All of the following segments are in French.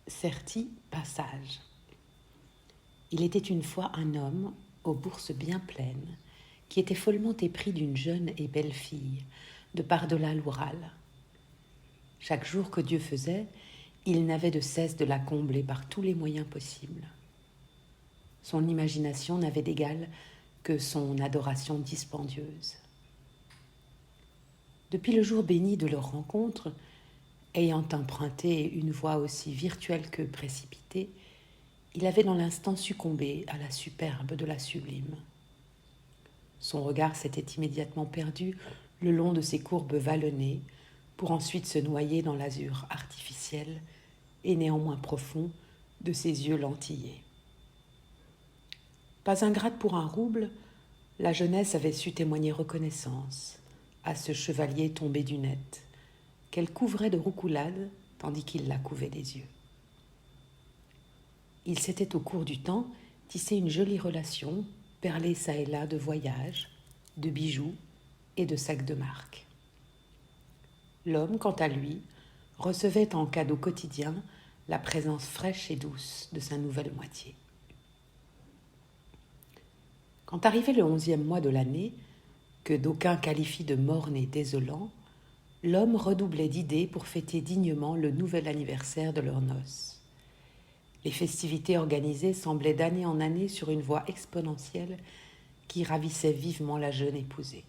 Certi passage. Il était une fois un homme, aux bourses bien pleines, qui était follement épris d'une jeune et belle fille, de par-delà l'Oural. Chaque jour que Dieu faisait, il n'avait de cesse de la combler par tous les moyens possibles. Son imagination n'avait d'égal que son adoration dispendieuse. Depuis le jour béni de leur rencontre, ayant emprunté une voie aussi virtuelle que précipitée, il avait dans l'instant succombé à la superbe de la sublime. Son regard s'était immédiatement perdu le long de ses courbes vallonnées, pour ensuite se noyer dans l'azur artificiel et néanmoins profond de ses yeux lentillés. Pas ingrate pour un rouble, la jeunesse avait su témoigner reconnaissance à ce chevalier tombé du net, qu'elle couvrait de roucoulades tandis qu'il la couvait des yeux. Il s'était au cours du temps tissé une jolie relation, perlée çà et là de voyages, de bijoux et de sacs de marque. L'homme, quant à lui, recevait en cadeau quotidien la présence fraîche et douce de sa nouvelle moitié. Quand arrivait le 11e mois de l'année, que d'aucuns qualifient de morne et désolant, l'homme redoublait d'idées pour fêter dignement le nouvel anniversaire de leurs noces. Les festivités organisées semblaient d'année en année sur une voie exponentielle qui ravissait vivement la jeune épousée.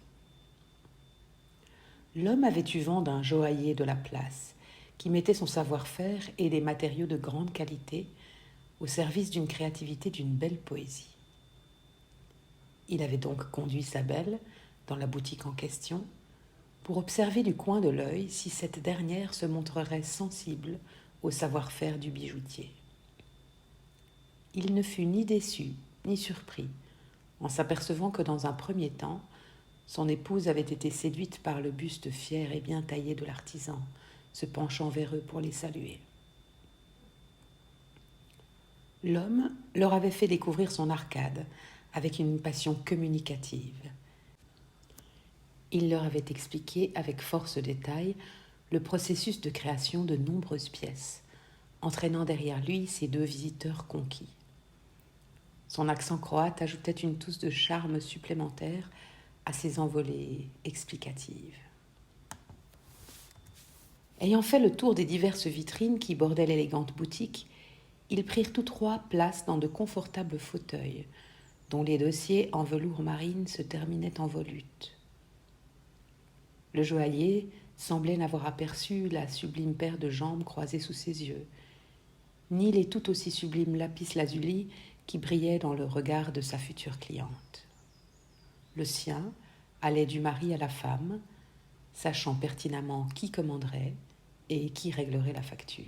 L'homme avait eu vent d'un joaillier de la place qui mettait son savoir-faire et des matériaux de grande qualité au service d'une créativité d'une belle poésie. Il avait donc conduit sa belle dans la boutique en question pour observer du coin de l'œil si cette dernière se montrerait sensible au savoir-faire du bijoutier. Il ne fut ni déçu ni surpris en s'apercevant que dans un premier temps, son épouse avait été séduite par le buste fier et bien taillé de l'artisan, se penchant vers eux pour les saluer. L'homme leur avait fait découvrir son arcade avec une passion communicative. Il leur avait expliqué avec force détail le processus de création de nombreuses pièces, entraînant derrière lui ses deux visiteurs conquis. Son accent croate ajoutait une touche de charme supplémentaire à ses envolées explicatives. Ayant fait le tour des diverses vitrines qui bordaient l'élégante boutique, ils prirent tous trois place dans de confortables fauteuils, dont les dossiers en velours marine se terminaient en volutes. Le joaillier semblait n'avoir aperçu la sublime paire de jambes croisées sous ses yeux, ni les tout aussi sublimes lapis-lazuli qui brillaient dans le regard de sa future cliente. Le sien allait du mari à la femme, sachant pertinemment qui commanderait et qui réglerait la facture.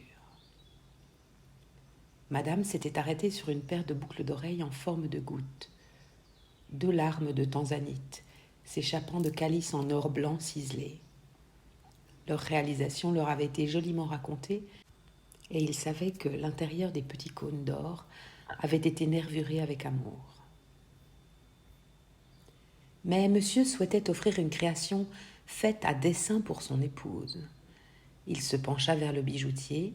Madame s'était arrêtée sur une paire de boucles d'oreilles en forme de goutte, 2 larmes de tanzanite s'échappant de calices en or blanc ciselé. Leur réalisation leur avait été joliment racontée et ils savaient que l'intérieur des petits cônes d'or avait été nervuré avec amour. Mais monsieur souhaitait offrir une création faite à dessein pour son épouse. Il se pencha vers le bijoutier,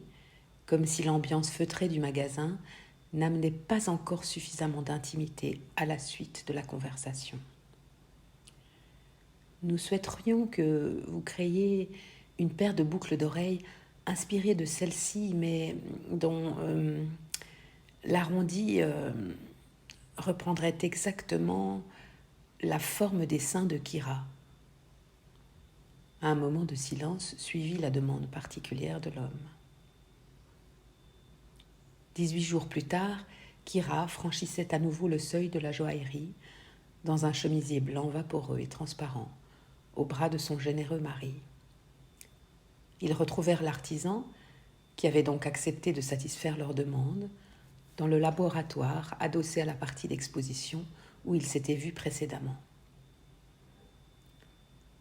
comme si l'ambiance feutrée du magasin n'amenait pas encore suffisamment d'intimité à la suite de la conversation. Nous souhaiterions que vous créiez une paire de boucles d'oreilles inspirées de celle-ci, mais dont l'arrondi reprendrait exactement la forme des seins de Kira. Un moment de silence suivit la demande particulière de l'homme. 18 jours plus tard, Kira franchissait à nouveau le seuil de la joaillerie dans un chemisier blanc vaporeux et transparent, au bras de son généreux mari. Ils retrouvèrent l'artisan, qui avait donc accepté de satisfaire leur demande, dans le laboratoire adossé à la partie d'exposition où ils s'étaient vus précédemment.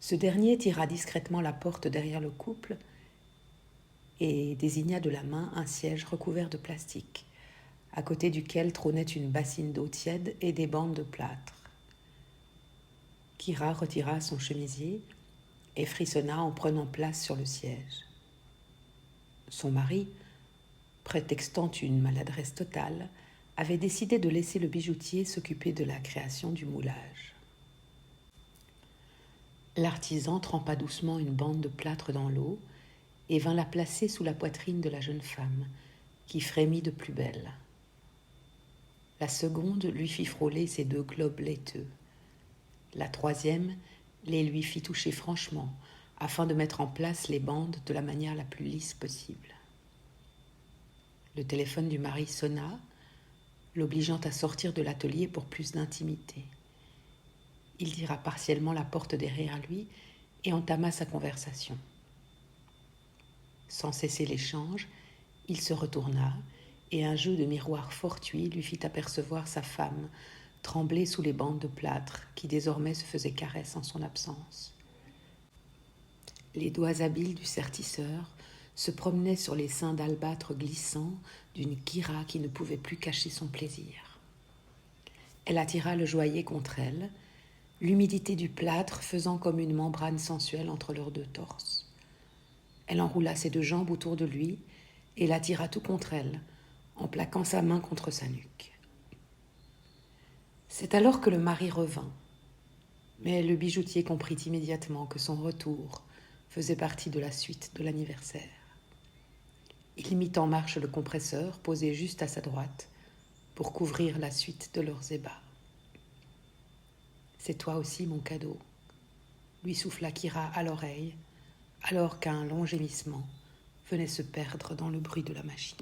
Ce dernier tira discrètement la porte derrière le couple et désigna de la main un siège recouvert de plastique, à côté duquel trônait une bassine d'eau tiède et des bandes de plâtre. Kira retira son chemisier et frissonna en prenant place sur le siège. Son mari, prétextant une maladresse totale, avait décidé de laisser le bijoutier s'occuper de la création du moulage. L'artisan trempa doucement une bande de plâtre dans l'eau et vint la placer sous la poitrine de la jeune femme, qui frémit de plus belle. La seconde lui fit frôler ses 2 globes laiteux. La troisième les lui fit toucher franchement, afin de mettre en place les bandes de la manière la plus lisse possible. Le téléphone du mari sonna, l'obligeant à sortir de l'atelier pour plus d'intimité. Il tira partiellement la porte derrière lui et entama sa conversation. Sans cesser l'échange, il se retourna et un jeu de miroir fortuit lui fit apercevoir sa femme, trembler sous les bandes de plâtre qui désormais se faisaient caresse en son absence. Les doigts habiles du sertisseur se promenaient sur les seins d'albâtre glissants d'une Kyra qui ne pouvait plus cacher son plaisir. Elle attira le joaillier contre elle, l'humidité du plâtre faisant comme une membrane sensuelle entre leurs 2 torses. Elle enroula ses 2 jambes autour de lui et l'attira tout contre elle, en plaquant sa main contre sa nuque. C'est alors que le mari revint, mais le bijoutier comprit immédiatement que son retour faisait partie de la suite de l'anniversaire. Il mit en marche le compresseur posé juste à sa droite pour couvrir la suite de leurs ébats. « C'est toi aussi mon cadeau », lui souffla Kyra à l'oreille, alors qu'un long gémissement venait se perdre dans le bruit de la machine.